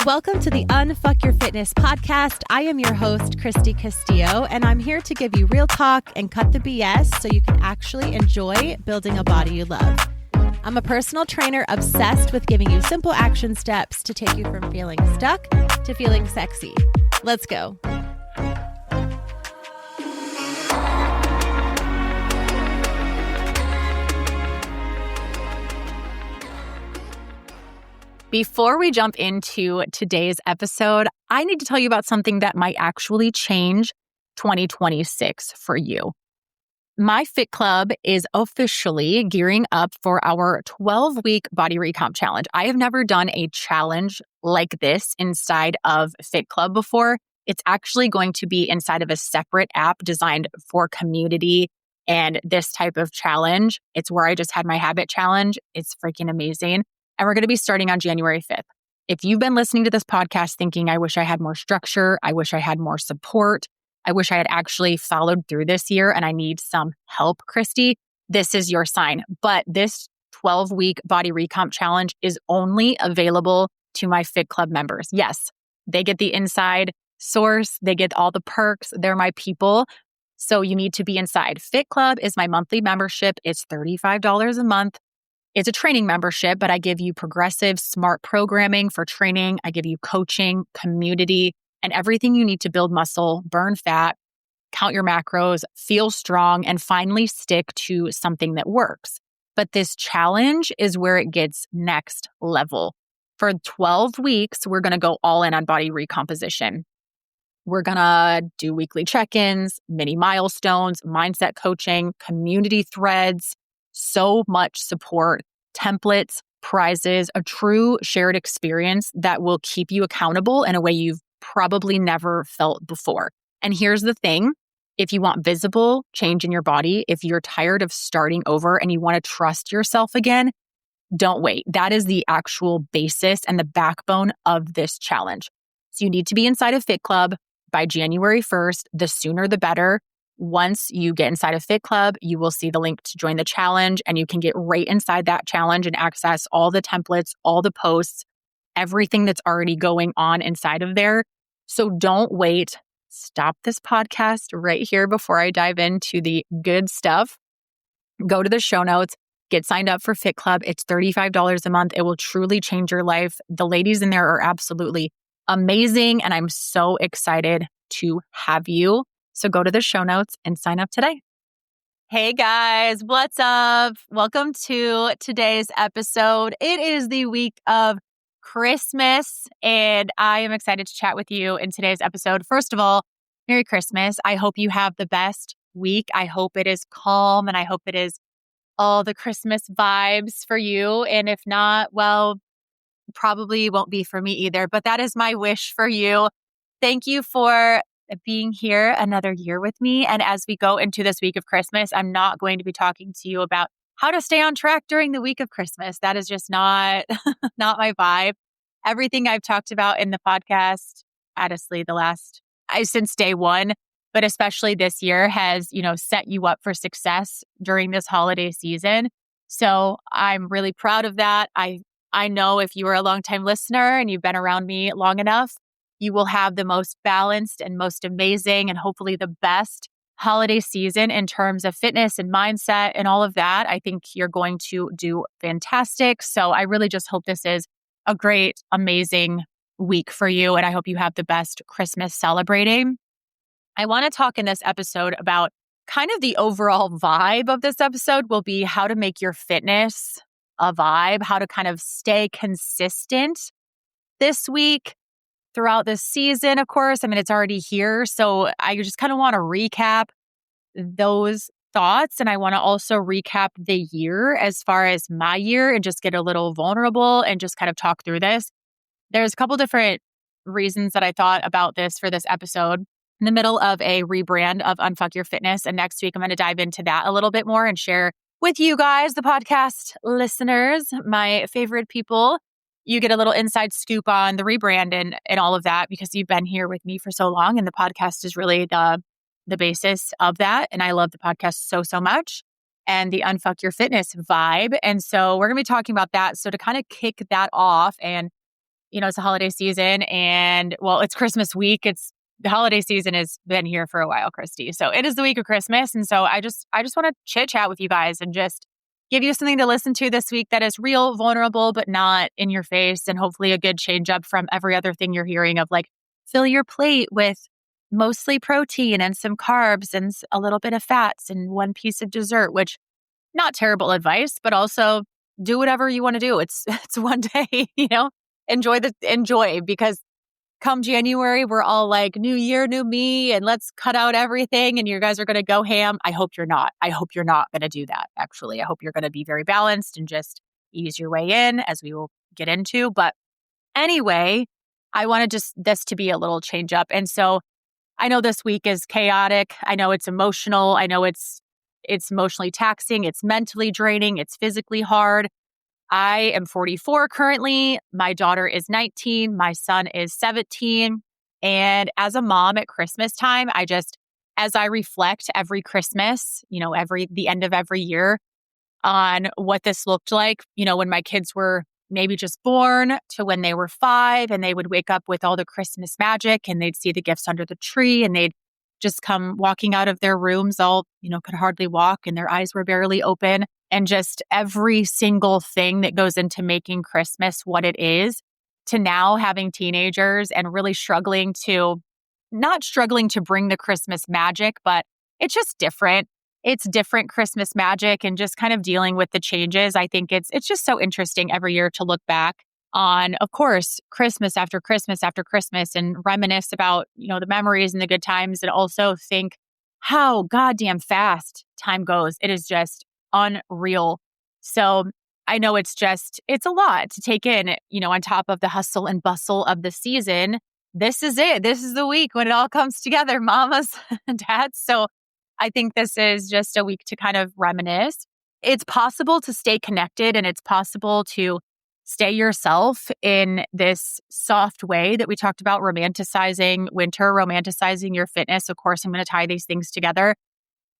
Welcome to the Unfuck Your Fitness podcast. I am your host, Christy Castillo, and I'm here to give you real talk and cut the BS so you can actually enjoy building a body you love. I'm a personal trainer obsessed with giving you simple action steps to take you from feeling stuck to feeling sexy. Let's go. Before we jump into today's episode, I need to tell you about something that might actually change 2026 for you. My Fit Club is officially gearing up for our 12-week body recomp challenge. I have never done a challenge like this inside of Fit Club before. It's actually going to be inside of a separate app designed for community and this type of challenge. It's where I just had my habit challenge. It's freaking amazing. And we're going to be starting on January 5th. If you've been listening to this podcast thinking, I wish I had more structure, I wish I had more support, I wish I had actually followed through this year and I need some help, Christy, this is your sign. But this 12-week body recomp challenge is only available to my Fit Club members. Yes, they get the inside source, they get all the perks, they're my people. So you need to be inside. Fit Club is my monthly membership. It's $35 a month. It's a training membership, but I give you progressive, smart programming for training. I give you coaching, community, and everything you need to build muscle, burn fat, count your macros, feel strong, and finally stick to something that works. But this challenge is where it gets next level. For 12 weeks, we're going to go all in on body recomposition. We're going to do weekly check-ins, mini milestones, mindset coaching, community threads, so much support, templates, prizes, a true shared experience that will keep you accountable in a way you've probably never felt before. And here's the thing, if you want visible change in your body, if you're tired of starting over and you want to trust yourself again, don't wait. That is the actual basis and the backbone of this challenge. So you need to be inside of Fit Club by January 1st. The sooner the better. Once you get inside of Fit Club, you will see the link to join the challenge and you can get right inside that challenge and access all the templates, all the posts, everything that's already going on inside of there. So don't wait. Stop this podcast right here before I dive into the good stuff. Go to the show notes, get signed up for Fit Club. It's $35 a month. It will truly change your life. The ladies in there are absolutely amazing and I'm so excited to have you. So go to the show notes and sign up today. Hey guys, what's up? Welcome to today's episode. It is the week of Christmas and I am excited to chat with you in today's episode. First of all, Merry Christmas. I hope you have the best week. I hope it is calm and I hope it is all the Christmas vibes for you. And if not, well, probably won't be for me either, but that is my wish for you. Thank you for being here another year with me. And as we go into this week of Christmas, I'm not going to be talking to you about how to stay on track during the week of Christmas. That is just not, not my vibe. Everything I've talked about in the podcast, honestly, since day one, but especially this year has, set you up for success during this holiday season. So I'm really proud of that. I know if you are a longtime listener and you've been around me long enough, you will have the most balanced and most amazing and hopefully the best holiday season in terms of fitness and mindset and all of that. I think you're going to do fantastic. So I really just hope this is a great, amazing week for you. And I hope you have the best Christmas celebrating. I want to talk in this episode about kind of the overall vibe of this episode will be how to make your fitness a vibe, how to kind of stay consistent this week. Throughout this season, of course, it's already here. So I just kind of want to recap those thoughts. And I want to also recap the year as far as my year and just get a little vulnerable and just kind of talk through this. There's a couple different reasons that I thought about this for this episode. In the middle of a rebrand of Unfuck Your Fitness. And next week, I'm going to dive into that a little bit more and share with you guys, the podcast listeners, my favorite people. You get a little inside scoop on the rebrand and all of that because you've been here with me for so long and the podcast is really the basis of that. And I love the podcast so much and the Unfuck Your Fitness vibe. And so we're going to be talking about that. So to kind of kick that off and it's a holiday season and well, it's Christmas week. The holiday season has been here for a while, Christy. So it is the week of Christmas. And so I just want to chit chat with you guys and just give you something to listen to this week that is real, vulnerable, but not in your face. And hopefully a good change up from every other thing you're hearing of like, fill your plate with mostly protein and some carbs and a little bit of fats and one piece of dessert, which not terrible advice, but also do whatever you want to do. It's one day, enjoy because come January, we're all like, new year, new me, and let's cut out everything. And you guys are going to go ham. I hope you're not. I hope you're not going to do that, actually. I hope you're going to be very balanced and just ease your way in, as we will get into. But anyway, I wanted just this to be a little change up. And so I know this week is chaotic. I know it's emotional. I know it's emotionally taxing. It's mentally draining. It's physically hard. I am 44 currently. My daughter is 19. My son is 17. And as a mom at Christmas time, as I reflect every Christmas, the end of every year on what this looked like, when my kids were maybe just born to when they were 5 and they would wake up with all the Christmas magic and they'd see the gifts under the tree and they'd just come walking out of their rooms all, could hardly walk and their eyes were barely open. And just every single thing that goes into making Christmas what it is, to now having teenagers and really not struggling to bring the Christmas magic, but it's just different. It's different Christmas magic and just kind of dealing with the changes. I think it's just so interesting every year to look back on, of course, Christmas after Christmas after Christmas and reminisce about, the memories and the good times and also think how goddamn fast time goes. It is just unreal. So I know it's a lot to take in, on top of the hustle and bustle of the season. This is it. This is the week when it all comes together, mamas and dads. So I think this is just a week to kind of reminisce. It's possible to stay connected and it's possible to stay yourself in this soft way that we talked about, romanticizing winter, romanticizing your fitness. Of course, I'm going to tie these things together.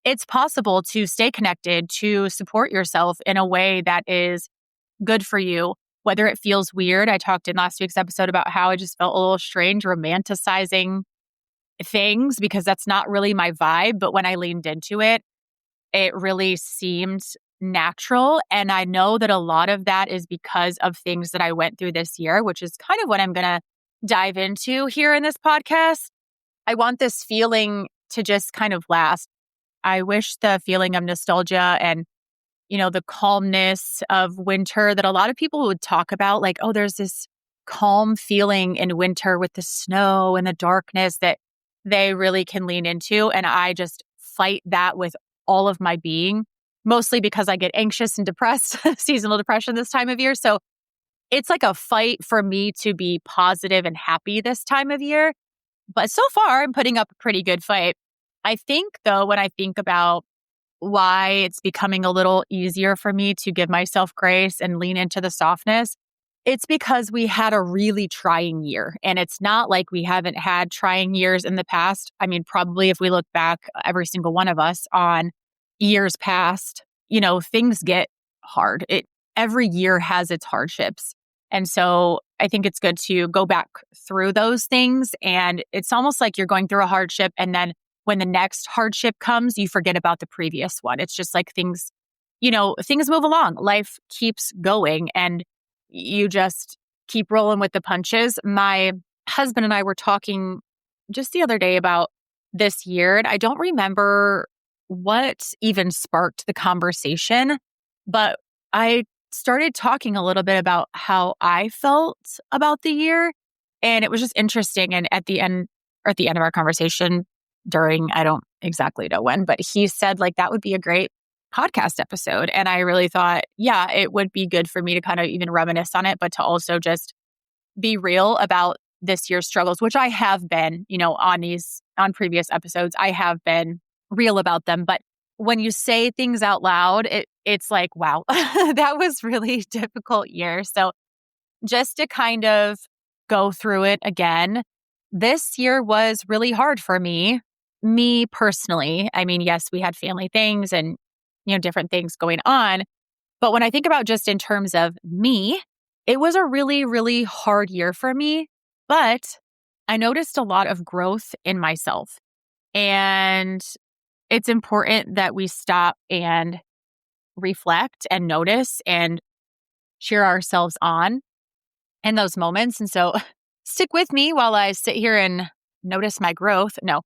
It's possible to stay connected, to support yourself in a way that is good for you, whether it feels weird. I talked in last week's episode about how I just felt a little strange romanticizing things because that's not really my vibe. But when I leaned into it, it really seemed natural. And I know that a lot of that is because of things that I went through this year, which is kind of what I'm going to dive into here in this podcast. I want this feeling to just kind of last. I wish the feeling of nostalgia and, the calmness of winter that a lot of people would talk about, like, oh, there's this calm feeling in winter with the snow and the darkness that they really can lean into. And I just fight that with all of my being, mostly because I get anxious and depressed, seasonal depression this time of year. So it's like a fight for me to be positive and happy this time of year. But so far, I'm putting up a pretty good fight. I think, though, when I think about why it's becoming a little easier for me to give myself grace and lean into the softness, it's because we had a really trying year. And it's not like we haven't had trying years in the past. I mean, probably if we look back, every single one of us on years past, things get hard. Every year has its hardships. And so I think it's good to go back through those things. And it's almost like you're going through a hardship and then when the next hardship comes, you forget about the previous one. It's just like things move along. Life keeps going and you just keep rolling with the punches. My husband and I were talking just the other day about this year, and I don't remember what even sparked the conversation, but I started talking a little bit about how I felt about the year. And it was just interesting. And at the end of our conversation, I don't exactly know when, but he said like that would be a great podcast episode. And I really thought, yeah, it would be good for me to kind of even reminisce on it, but to also just be real about this year's struggles, which I have been, on previous episodes, I have been real about them. But when you say things out loud, it's like, wow, that was really difficult year. So just to kind of go through it again, this year was really hard for me personally. I mean, yes, we had family things and, different things going on. But when I think about just in terms of me, it was a really, really hard year for me, but I noticed a lot of growth in myself. And it's important that we stop and reflect and notice and cheer ourselves on in those moments. And so stick with me while I sit here and notice my growth. No,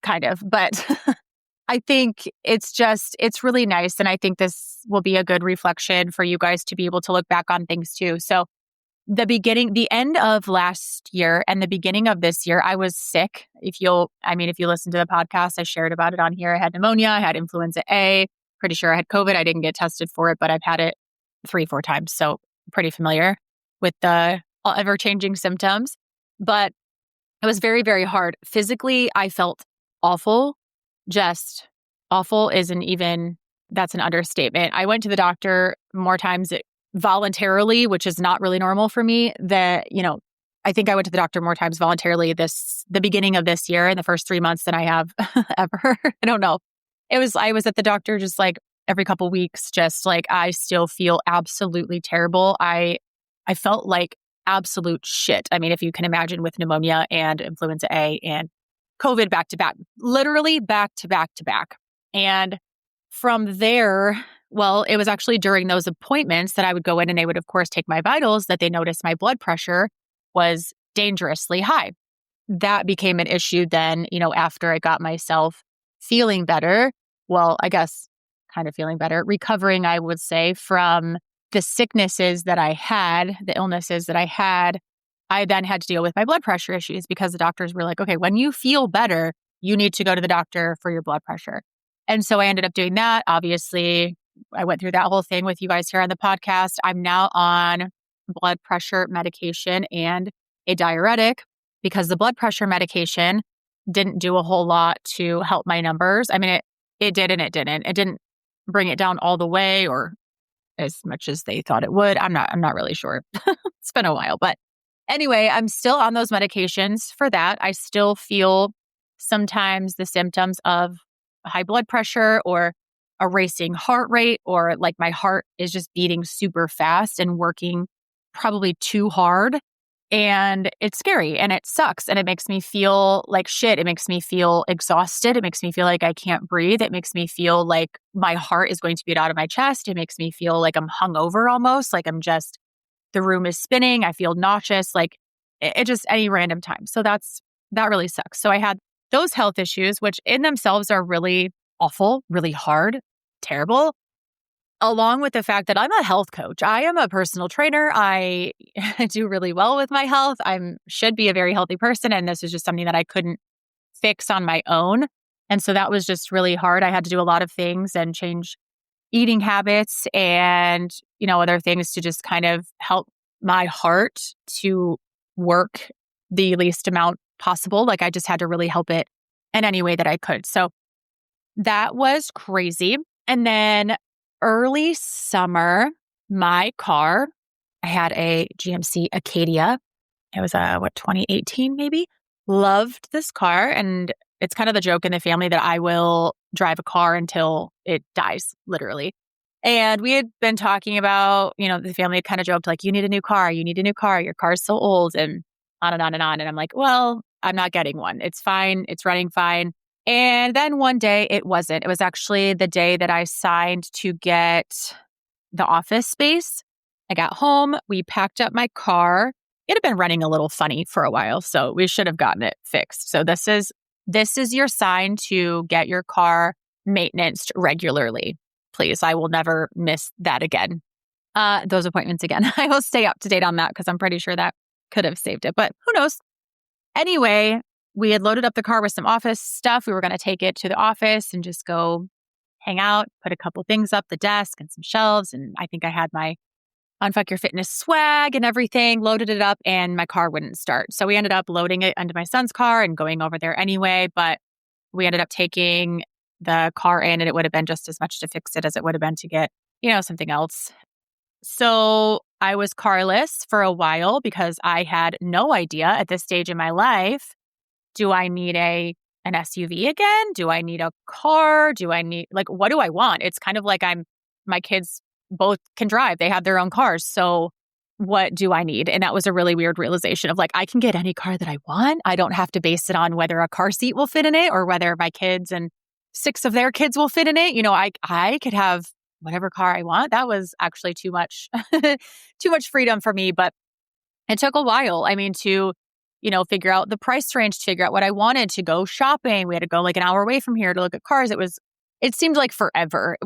kind of, but I think it's really nice. And I think this will be a good reflection for you guys to be able to look back on things too. So the end of last year and the beginning of this year, I was sick. If you listen to the podcast, I shared about it on here. I had pneumonia, I had influenza A, pretty sure I had COVID. I didn't get tested for it, but I've had it 3-4 times. So pretty familiar with the ever-changing symptoms. But it was very, very hard. Physically, I felt awful. Just awful that's an understatement. I went to the doctor more times voluntarily, which is not really normal for me. I think I went to the doctor more times voluntarily the beginning of this year in the first 3 months than I have ever. I don't know. I was at the doctor just like every couple weeks, just like I still feel absolutely terrible. I felt like absolute shit. I mean, if you can imagine with pneumonia and influenza A and COVID back to back, literally back to back to back. And from there, well, it was actually during those appointments that I would go in and they would, of course, take my vitals that they noticed my blood pressure was dangerously high. That became an issue then, after I got myself feeling better. Well, I guess kind of feeling better, recovering, I would say, from the sicknesses that I had, the illnesses that I had. I then had to deal with my blood pressure issues because the doctors were like, okay, when you feel better, you need to go to the doctor for your blood pressure. And so I ended up doing that. Obviously, I went through that whole thing with you guys here on the podcast. I'm now on blood pressure medication and a diuretic because the blood pressure medication didn't do a whole lot to help my numbers. I mean, it did and it didn't. It didn't bring it down all the way or as much as they thought it would. I'm not really sure. It's been a while, but anyway, I'm still on those medications for that. I still feel sometimes the symptoms of high blood pressure or a racing heart rate, or like my heart is just beating super fast and working probably too hard. And it's scary and it sucks and it makes me feel like shit. It makes me feel exhausted. It makes me feel like I can't breathe. It makes me feel like my heart is going to beat out of my chest. It makes me feel like I'm hungover almost, like the room is spinning. I feel nauseous, like it just any random time. So that really sucks. So I had those health issues, which in themselves are really awful, really hard, terrible, along with the fact that I'm a health coach. I am a personal trainer. I do really well with my health. I should be a very healthy person. And this is just something that I couldn't fix on my own. And so that was just really hard. I had to do a lot of things and change eating habits and, other things to just kind of help my heart to work the least amount possible. Like I just had to really help it in any way that I could. So that was crazy. And then early summer, my car, I had a GMC Acadia. It was 2018 maybe? Loved this car. And it's kind of the joke in the family that I will drive a car until it dies, literally. And we had been talking about, the family had kind of joked like, you need a new car. Your car's so old and on and on and on. And I'm like, well, I'm not getting one. It's fine. It's running fine. And then one day it wasn't. It was actually the day that I signed to get the office space. I got home. We packed up my car. It had been running a little funny for a while, so we should have gotten it fixed. So this is your sign to get your car maintenanced regularly. Please, I will never miss that again. Those appointments again. I will stay up to date on that because I'm pretty sure that could have saved it, but who knows? Anyway, we had loaded up the car with some office stuff. We were going to take it to the office and just go hang out, put a couple things up the desk and some shelves. And I think I had my Unfuck Your Fitness swag and everything, loaded it up, and my car wouldn't start. So we ended up loading it into my son's car and going over there anyway. But we ended up taking the car in, and it would have been just as much to fix it as it would have been to get, something else. So I was carless for a while because I had no idea at this stage in my life, do I need an SUV again? Do I need a car? Do I need, what do I want? It's kind of like my kids both can drive. They have their own cars. So what do I need? And that was a really weird realization of like, I can get any car that I want. I don't have to base it on whether a car seat will fit in it or whether my kids and 6 of their kids will fit in it. I could have whatever car I want. That was actually too much, too much freedom for me. But it took a while. I mean, to, figure out the price range, to figure out what I wanted, to go shopping. We had to go like an hour away from here to look at cars. It seemed like forever.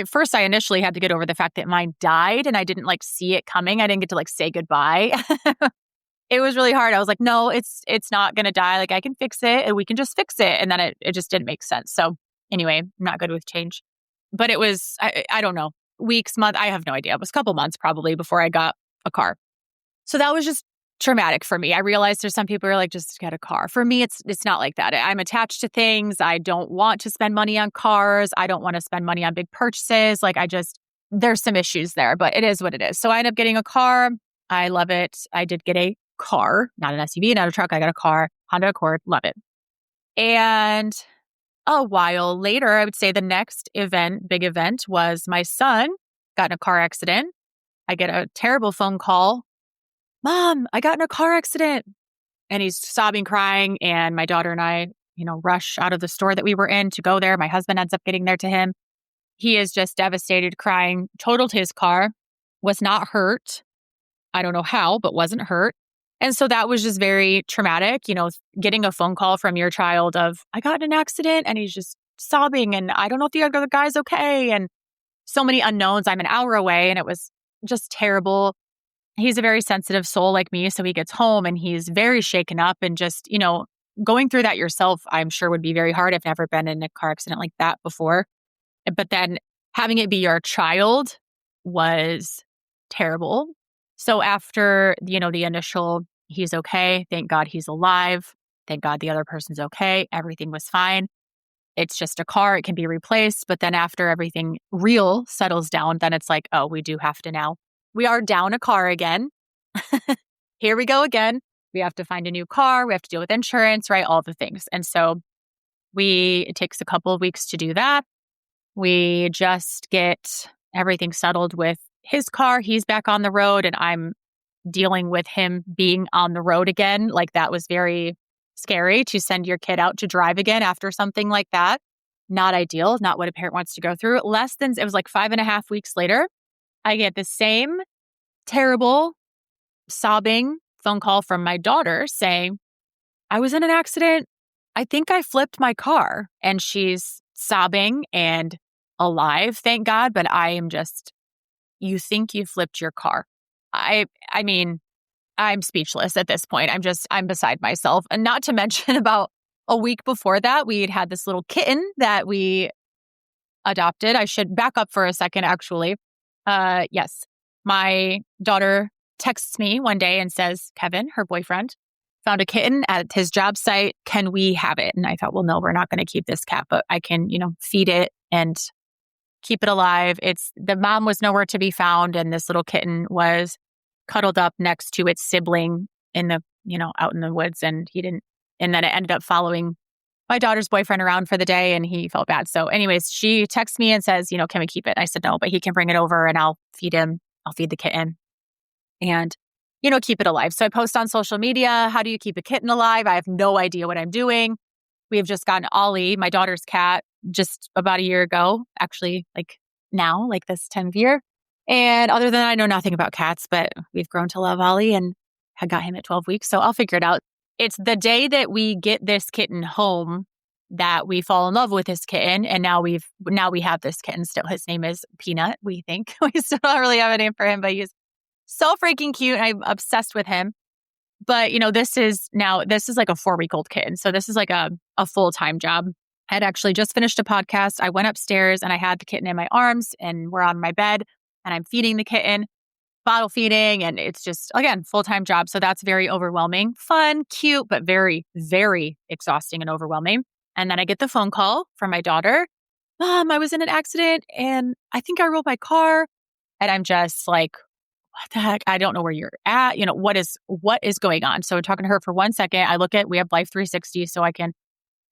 First I initially had to get over the fact that mine died and I didn't like see it coming. I didn't get to like say goodbye. It was really hard. I was like, no, it's not going to die. Like I can fix it and we can just fix it. And then it just didn't make sense. So anyway, I'm not good with change, but it was, I don't know, weeks, month. I have no idea. It was a couple months probably before I got a car. So that was just traumatic for me. I realized there's some people who are like, just get a car. For me, it's not like that. I'm attached to things. I don't want to spend money on cars. I don't want to spend money on big purchases. There's some issues there, but it is what it is. So I ended up getting a car. I love it. I did get a car, not an SUV, not a truck. I got a car, Honda Accord, love it. And a while later, I would say the next big event was my son got in a car accident. I get a terrible phone call. Mom, I got in a car accident. And he's sobbing, crying. And my daughter and I, rush out of the store that we were in to go there. My husband ends up getting there to him. He is just devastated, crying, totaled his car, was not hurt. I don't know how, but wasn't hurt. And so that was just very traumatic, getting a phone call from your child of, I got in an accident, and he's just sobbing and I don't know if the other guy's okay. And so many unknowns. I'm an hour away and it was just terrible. He's a very sensitive soul like me. So he gets home and he's very shaken up and just, going through that yourself, I'm sure would be very hard. I've never been in a car accident like that before. But then having it be your child was terrible. So after, the initial, he's okay. Thank God he's alive. Thank God the other person's okay. Everything was fine. It's just a car. It can be replaced. But then after everything real settles down, then it's like, oh, we do have to now. We are down a car again. Here we go again. We have to find a new car. We have to deal with insurance, right? All the things. And so it takes a couple of weeks to do that. We just get everything settled with his car. He's back on the road and I'm dealing with him being on the road again. Like that was very scary to send your kid out to drive again after something like that. Not ideal, not what a parent wants to go through. It was like 5.5 weeks later, I get the same terrible sobbing phone call from my daughter saying, I was in an accident. I think I flipped my car. And she's sobbing and alive, thank God. But I am just, you think you flipped your car. I mean, I'm speechless at this point. I'm beside myself. And not to mention about a week before that, we had this little kitten that we adopted. I should back up for a second, actually. Yes, my daughter texts me one day and says, Kevin, her boyfriend, found a kitten at his job site. Can we have it? And I thought, well, no, we're not going to keep this cat, but I can, feed it and keep it alive. The mom was nowhere to be found. And this little kitten was cuddled up next to its sibling in the, out in the woods. And and then it ended up following my daughter's boyfriend around for the day and he felt bad. So anyways, she texts me and says, can we keep it? I said, no, but he can bring it over and I'll feed him. I'll feed the kitten and, keep it alive. So I post on social media, how do you keep a kitten alive? I have no idea what I'm doing. We have just gotten Ollie, my daughter's cat, just about a year ago, actually like this time of year. And other than that, I know nothing about cats, but we've grown to love Ollie and I got him at 12 weeks. So I'll figure it out. It's the day that we get this kitten home that we fall in love with this kitten. And now we have this kitten still. His name is Peanut, we think. We still don't really have a name for him, but he's so freaking cute. I'm obsessed with him. But, this is like a 4-week-old kitten. So this is like a full-time job. I had actually just finished a podcast. I went upstairs and I had the kitten in my arms and we're on my bed and I'm feeding the kitten, bottle feeding. And it's just, again, full-time job. So that's very overwhelming, fun, cute, but very, very exhausting and overwhelming. And then I get the phone call from my daughter. Mom, I was in an accident and I think I rolled my car. And I'm just like, what the heck? I don't know where you're at. What is going on? So I'm talking to her for 1 second. We have Life 360 so I can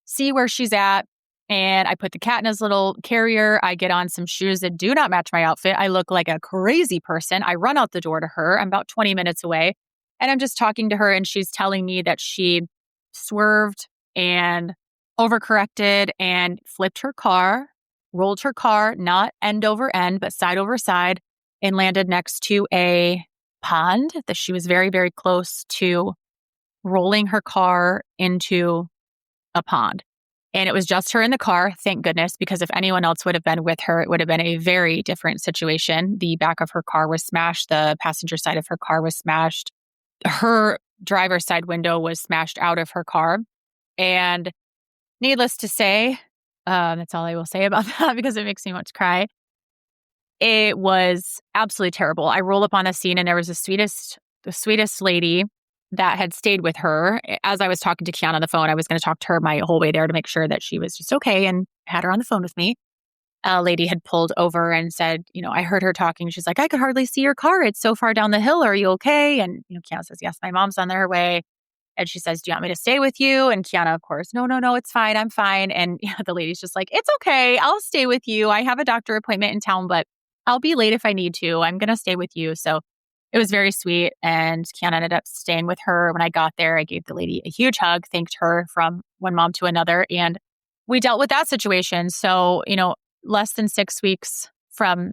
see where she's at. And I put the cat in his little carrier. I get on some shoes that do not match my outfit. I look like a crazy person. I run out the door to her. I'm about 20 minutes away. And I'm just talking to her, and she's telling me that she swerved and overcorrected and flipped her car, rolled her car, not end over end, but side over side, and landed next to a pond that she was very, very close to rolling her car into a pond. And it was just her in the car, thank goodness, because if anyone else would have been with her, it would have been a very different situation. The back of her car was smashed. The passenger side of her car was smashed. Her driver's side window was smashed out of her car. And needless to say, that's all I will say about that because it makes me want to cry. It was absolutely terrible. I roll up on the scene, and there was the sweetest lady that had stayed with her. As I was talking to Kiana on the phone, I was going to talk to her my whole way there to make sure that she was just okay, and had her on the phone with me. A lady had pulled over and said, I heard her talking. She's like, I could hardly see your car. It's so far down the hill. Are you okay? And, Kiana says, yes, my mom's on their way. And she says, do you want me to stay with you? And Kiana, of course, no, it's fine. I'm fine. And the lady's just like, it's okay. I'll stay with you. I have a doctor appointment in town, but I'll be late if I need to. I'm going to stay with you. So it was very sweet. And Kiana ended up staying with her. When I got there, I gave the lady a huge hug, thanked her from one mom to another. And we dealt with that situation. So, less than 6 weeks from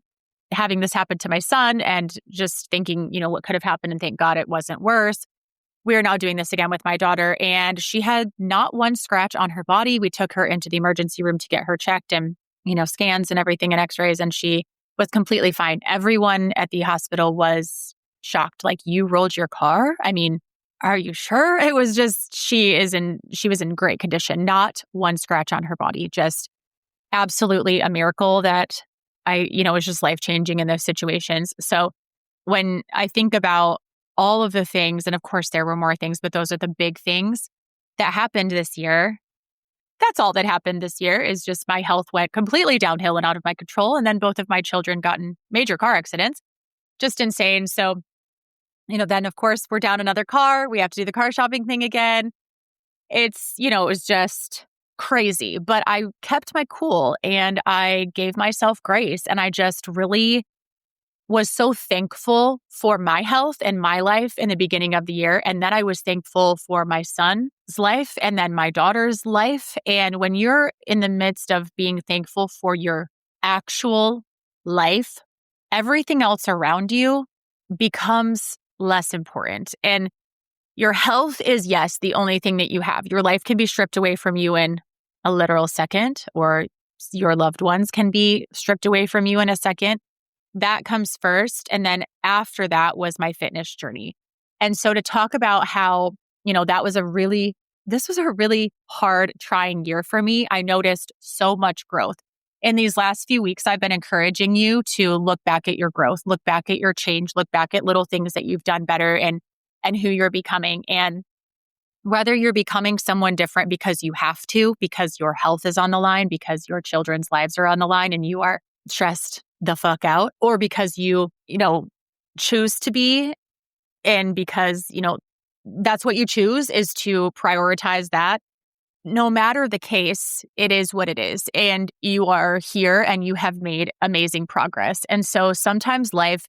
having this happen to my son and just thinking, what could have happened, and thank God it wasn't worse. We are now doing this again with my daughter, and she had not one scratch on her body. We took her into the emergency room to get her checked and, scans and everything and x-rays, and she was completely fine. Everyone at the hospital was shocked. Like, you rolled your car? I mean, are you sure? It was just, she was in great condition. Not one scratch on her body. Just absolutely a miracle that was just life-changing in those situations. So when I think about all of the things, and of course there were more things, but those are the big things that happened this year. That's all that happened this year, is just my health went completely downhill and out of my control. And then both of my children got in major car accidents. Just insane. So, then of course we're down another car. We have to do the car shopping thing again. It's, it was just crazy, but I kept my cool and I gave myself grace. And I just really was so thankful for my health and my life in the beginning of the year. And then I was thankful for my son's life and then my daughter's life. And when you're in the midst of being thankful for your actual life, everything else around you becomes less important. And your health is, yes, the only thing that you have. Your life can be stripped away from you in a literal second, or your loved ones can be stripped away from you in a second. That comes first. And then after that was my fitness journey. And so to talk about how, this was a really hard, trying year for me. I noticed so much growth. In these last few weeks, I've been encouraging you to look back at your growth, look back at your change, look back at little things that you've done better and who you're becoming. And whether you're becoming someone different because you have to, because your health is on the line, because your children's lives are on the line and you are stressed the fuck out, or because you choose to be, and because, that's what you choose, is to prioritize that. No matter the case, it is what it is. And you are here and you have made amazing progress. And so sometimes life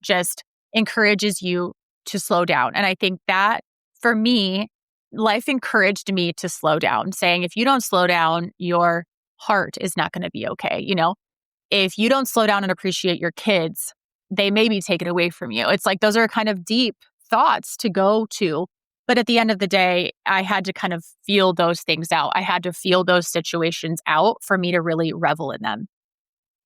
just encourages you to slow down. And I think that for me, life encouraged me to slow down, saying, if you don't slow down, your heart is not going to be okay. If you don't slow down and appreciate your kids, they may be taken away from you. It's like, those are kind of deep thoughts to go to. But at the end of the day, I had to kind of feel those things out. I had to feel those situations out for me to really revel in them.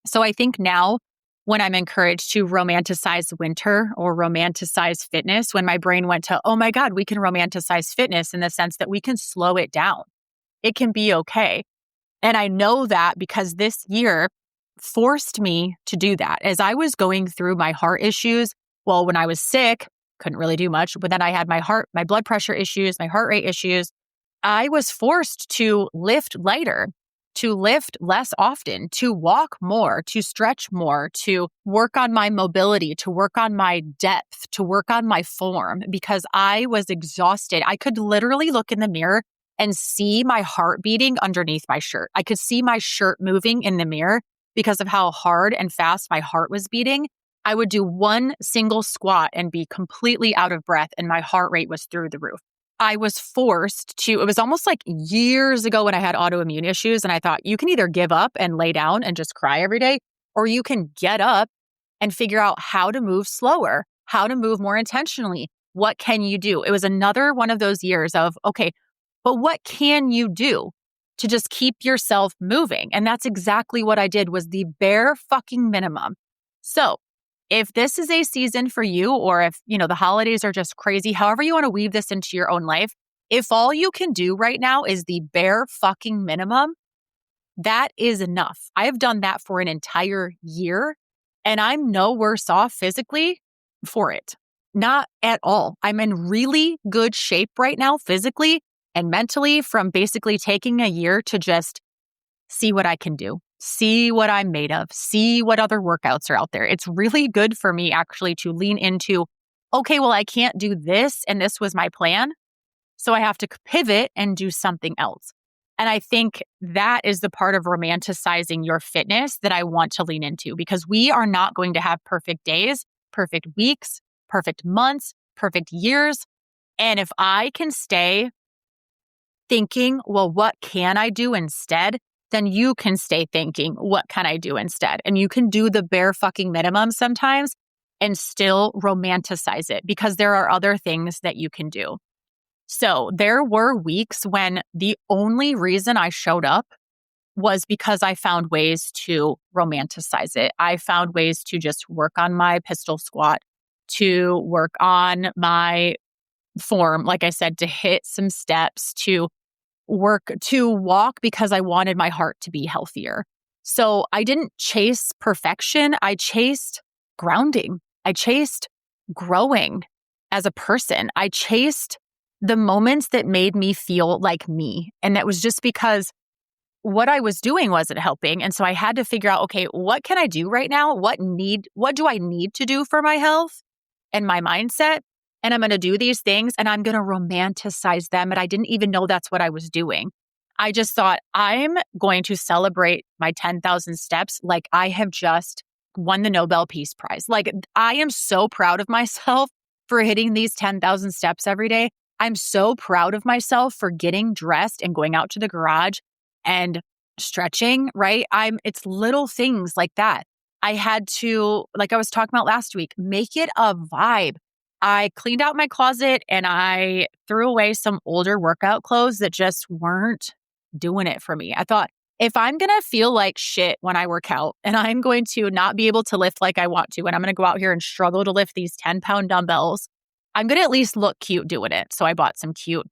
So I think now, when I'm encouraged to romanticize winter or romanticize fitness, when my brain went to, oh my God, we can romanticize fitness in the sense that we can slow it down. It can be okay. And I know that because this year forced me to do that. As I was going through my heart issues, when I was sick, couldn't really do much, but then I had my blood pressure issues, my heart rate issues. I was forced to lift lighter, to lift less often, to walk more, to stretch more, to work on my mobility, to work on my depth, to work on my form, because I was exhausted. I could literally look in the mirror and see my heart beating underneath my shirt. I could see my shirt moving in the mirror because of how hard and fast my heart was beating. I would do one single squat and be completely out of breath, and my heart rate was through the roof. I was forced to, it was almost like years ago when I had autoimmune issues, and I thought, you can either give up and lay down and just cry every day, or you can get up and figure out how to move slower, how to move more intentionally. What can you do? It was another one of those years of, okay, but what can you do to just keep yourself moving? And that's exactly what I did, was the bare fucking minimum. So if this is a season for you, or if, the holidays are just crazy, however you want to weave this into your own life, if all you can do right now is the bare fucking minimum, that is enough. I have done that for an entire year, and I'm no worse off physically for it. Not at all. I'm in really good shape right now, physically and mentally, from basically taking a year to just see what I can do, see what I'm made of, see what other workouts are out there. It's really good for me actually to lean into, okay, well, I can't do this, and this was my plan, so I have to pivot and do something else. And I think that is the part of romanticizing your fitness that I want to lean into, because we are not going to have perfect days, perfect weeks, perfect months, perfect years. And if I can stay thinking, well, what can I do instead? Then you can stay thinking, what can I do instead? And you can do the bare fucking minimum sometimes and still romanticize it, because there are other things that you can do. So there were weeks when the only reason I showed up was because I found ways to romanticize it. I found ways to just work on my pistol squat, to work on my form, like I said, to hit some steps, to walk because I wanted my heart to be healthier. So I didn't chase perfection. I chased grounding. I chased growing as a person. I chased the moments that made me feel like me. And that was just because what I was doing wasn't helping. And so I had to figure out, okay, what can I do right now? What do I need to do for my health and my mindset? And I'm going to do these things, and I'm going to romanticize them. And I didn't even know that's what I was doing. I just thought, I'm going to celebrate my 10,000 steps like I have just won the Nobel Peace Prize. Like, I am so proud of myself for hitting these 10,000 steps every day. I'm so proud of myself for getting dressed and going out to the garage and stretching, right? It's little things like that. I had to, like I was talking about last week, make it a vibe. I cleaned out my closet and I threw away some older workout clothes that just weren't doing it for me. I thought, if I'm going to feel like shit when I work out, and I'm going to not be able to lift like I want to, and I'm going to go out here and struggle to lift these 10-pound dumbbells, I'm going to at least look cute doing it. So I bought some cute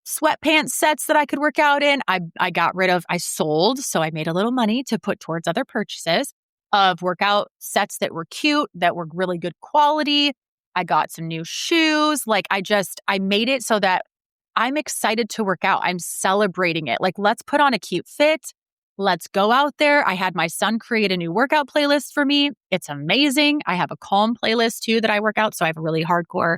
sweatpants sets that I could work out in. I sold, so I made a little money to put towards other purchases of workout sets that were cute, that were really good quality. I got some new shoes. I made it so that I'm excited to work out. I'm celebrating it. Like, let's put on a cute fit. Let's go out there. I had my son create a new workout playlist for me. It's amazing. I have a calm playlist too that I work out. So I have a really hardcore.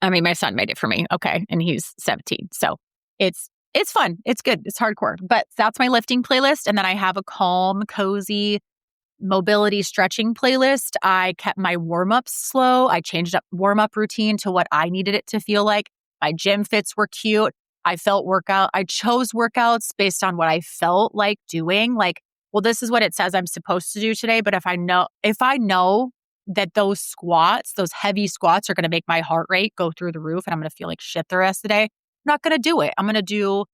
My son made it for me. Okay. And he's 17. So it's fun. It's good. It's hardcore. But that's my lifting playlist. And then I have a calm, cozy mobility stretching playlist. I kept my warm-ups slow. I changed up warm-up routine to what I needed it to feel like. My gym fits were cute. I chose workouts based on what I felt like doing. Like, well, this is what it says I'm supposed to do today. But if I know that those heavy squats are going to make my heart rate go through the roof and I'm going to feel like shit the rest of the day, I'm not going to do it. I'm going to do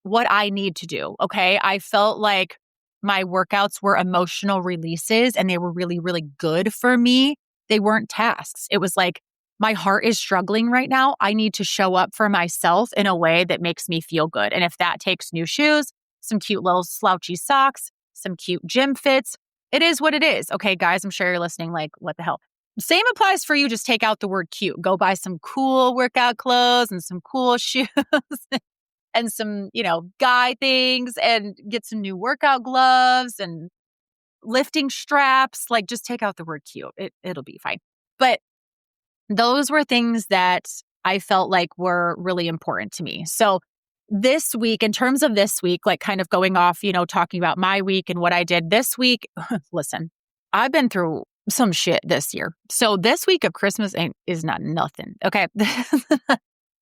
what I need to do. Okay. I felt like my workouts were emotional releases, and they were really, really good for me. They weren't tasks. It was like, my heart is struggling right now. I need to show up for myself in a way that makes me feel good. And if that takes new shoes, some cute little slouchy socks, some cute gym fits, it is what it is. Okay, guys, I'm sure you're listening like, what the hell? Same applies for you. Just take out the word cute. Go buy some cool workout clothes and some cool shoes and some, guy things, and get some new workout gloves and lifting straps. Like, just take out the word cute. It'll be fine. But those were things that I felt like were really important to me. So this week, in terms of this week, like kind of going off, talking about my week and what I did this week, listen, I've been through some shit this year. So this week of Christmas is not nothing. Okay.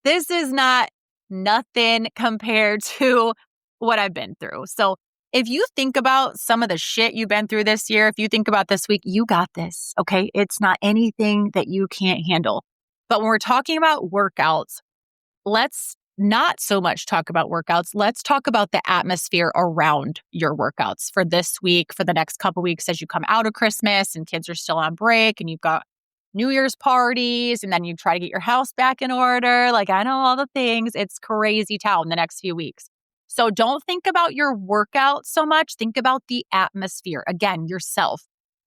This is not nothing compared to what I've been through. So if you think about some of the shit you've been through this year, if you think about this week, you got this. Okay. It's not anything that you can't handle. But when we're talking about workouts, let's not so much talk about workouts. Let's talk about the atmosphere around your workouts for this week, for the next couple weeks as you come out of Christmas and kids are still on break and you've got New Year's parties and then you try to get your house back in order. Like, I know all the things. It's crazy town the next few weeks. So don't think about your workout so much. Think about the atmosphere. Again, yourself.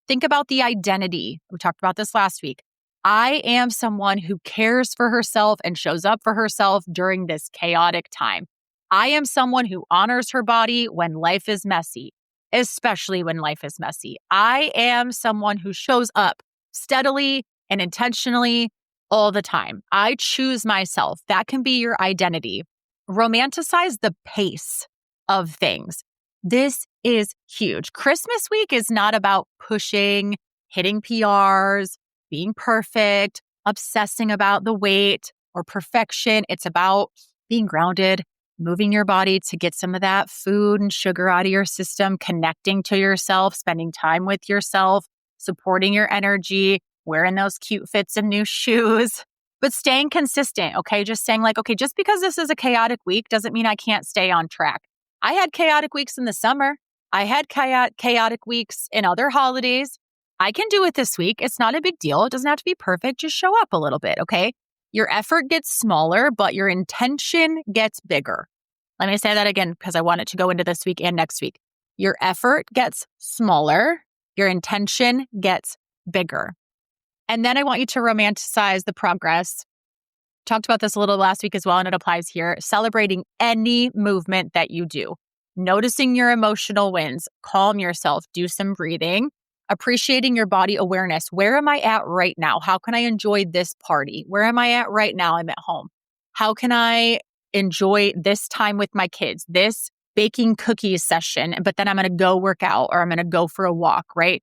Think about the identity. We talked about this last week. I am someone who cares for herself and shows up for herself during this chaotic time. I am someone who honors her body when life is messy, especially when life is messy. I am someone who shows up steadily and intentionally all the time. I choose myself. That can be your identity. Romanticize the pace of things. This is huge. Christmas week is not about pushing, hitting PRs, being perfect, obsessing about the weight or perfection. It's about being grounded, moving your body to get some of that food and sugar out of your system, connecting to yourself, spending time with yourself, supporting your energy, wearing those cute fits and new shoes, but staying consistent. Okay. Just saying like, okay, just because this is a chaotic week doesn't mean I can't stay on track. I had chaotic weeks in the summer. I had chaotic weeks in other holidays. I can do it this week. It's not a big deal. It doesn't have to be perfect. Just show up a little bit, okay? Your effort gets smaller, but your intention gets bigger. Let me say that again because I want it to go into this week and next week. Your effort gets smaller. Your intention gets bigger. And then I want you to romanticize the progress. Talked about this a little last week as well, and it applies here. Celebrating any movement that you do. Noticing your emotional wins. Calm yourself. Do some breathing. Appreciating your body awareness. Where am I at right now? How can I enjoy this party? Where am I at right now? I'm at home. How can I enjoy this time with my kids, this baking cookies session, but then I'm going to go work out or I'm going to go for a walk, right?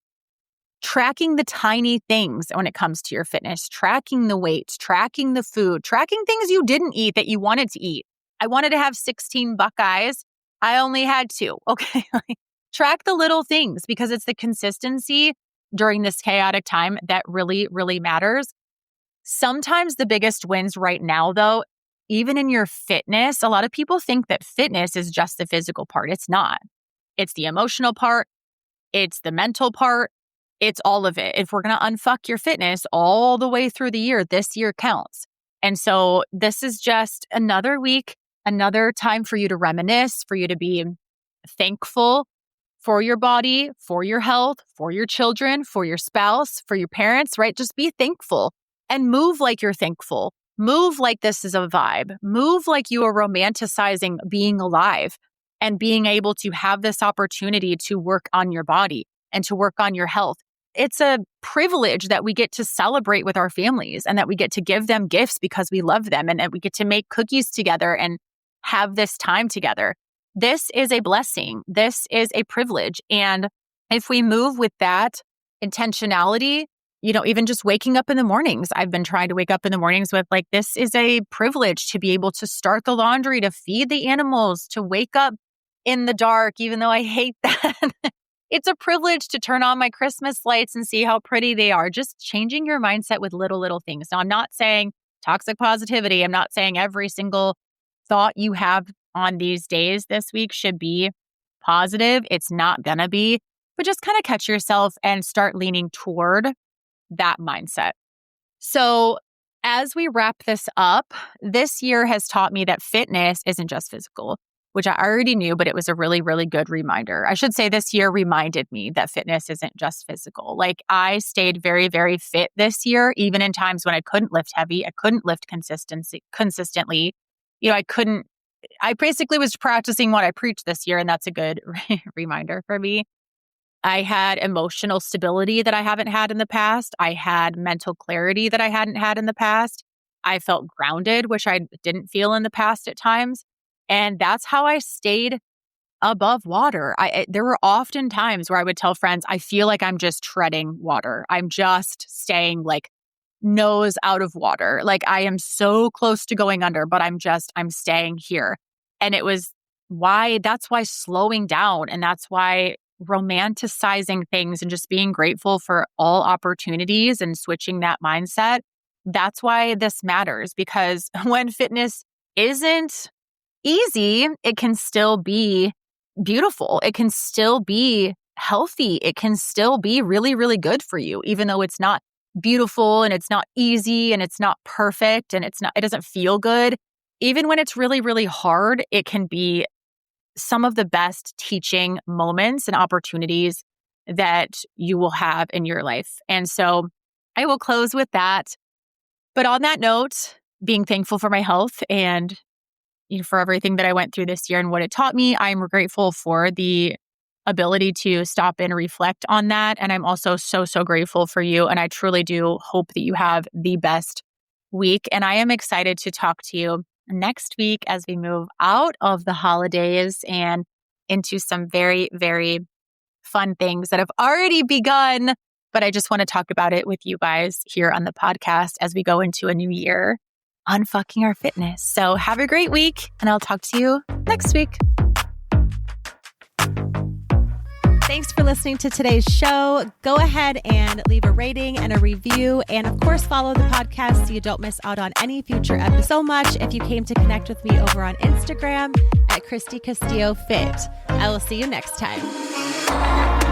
Tracking the tiny things when it comes to your fitness, tracking the weights, tracking the food, tracking things you didn't eat that you wanted to eat. I wanted to have 16 Buckeyes. I only had 2. Okay. Track the little things because it's the consistency during this chaotic time that really, really matters. Sometimes the biggest wins right now, though, even in your fitness, a lot of people think that fitness is just the physical part. It's not. It's the emotional part. It's the mental part. It's all of it. If we're going to unfuck your fitness all the way through the year, this year counts. And so this is just another week, another time for you to reminisce, for you to be thankful for your body, for your health, for your children, for your spouse, for your parents, right? Just be thankful and move like you're thankful. Move like this is a vibe. Move like you are romanticizing being alive and being able to have this opportunity to work on your body and to work on your health. It's a privilege that we get to celebrate with our families and that we get to give them gifts because we love them and that we get to make cookies together and have this time together. This is a blessing. This is a privilege. And if we move with that intentionality, even just waking up in the mornings, I've been trying to wake up in the mornings with like, this is a privilege to be able to start the laundry, to feed the animals, to wake up in the dark, even though I hate that. It's a privilege to turn on my Christmas lights and see how pretty they are. Just changing your mindset with little things. Now, I'm not saying toxic positivity. I'm not saying every single thought you have on these days this week should be positive. It's not going to be, but just kind of catch yourself and start leaning toward that mindset. So as we wrap this up, this year has taught me that fitness isn't just physical, which I already knew, but it was a really, really good reminder. I should say this year reminded me that fitness isn't just physical. Like I stayed very, very fit this year, even in times when I couldn't lift heavy, I couldn't lift consistently. I basically was practicing what I preached this year, and that's a good reminder for me. I had emotional stability that I haven't had in the past. I had mental clarity that I hadn't had in the past. I felt grounded, which I didn't feel in the past at times. And that's how I stayed above water. There were often times where I would tell friends, I feel like I'm just treading water. I'm just staying like nose out of water. Like I am so close to going under, but I'm staying here. And that's why slowing down, and that's why romanticizing things and just being grateful for all opportunities and switching that mindset. That's why this matters, because when fitness isn't easy, it can still be beautiful. It can still be healthy. It can still be really, really good for you, even though it's not beautiful and it's not easy and it's not perfect and it doesn't feel good. Even when it's really, really hard, it can be some of the best teaching moments and opportunities that you will have in your life. And so I will close with that. But on that note, being thankful for my health and for everything that I went through this year and what it taught me, I'm grateful for the ability to stop and reflect on that. And I'm also so, so grateful for you. And I truly do hope that you have the best week. And I am excited to talk to you next week as we move out of the holidays and into some very, very fun things that have already begun. But I just want to talk about it with you guys here on the podcast as we go into a new year on Fucking Our Fitness. So have a great week, and I'll talk to you next week. Thanks for listening to today's show. Go ahead and leave a rating and a review. And of course, follow the podcast so you don't miss out on any future episodes. So much if you came to connect with me over on Instagram at Christy Castillo Fit. I will see you next time.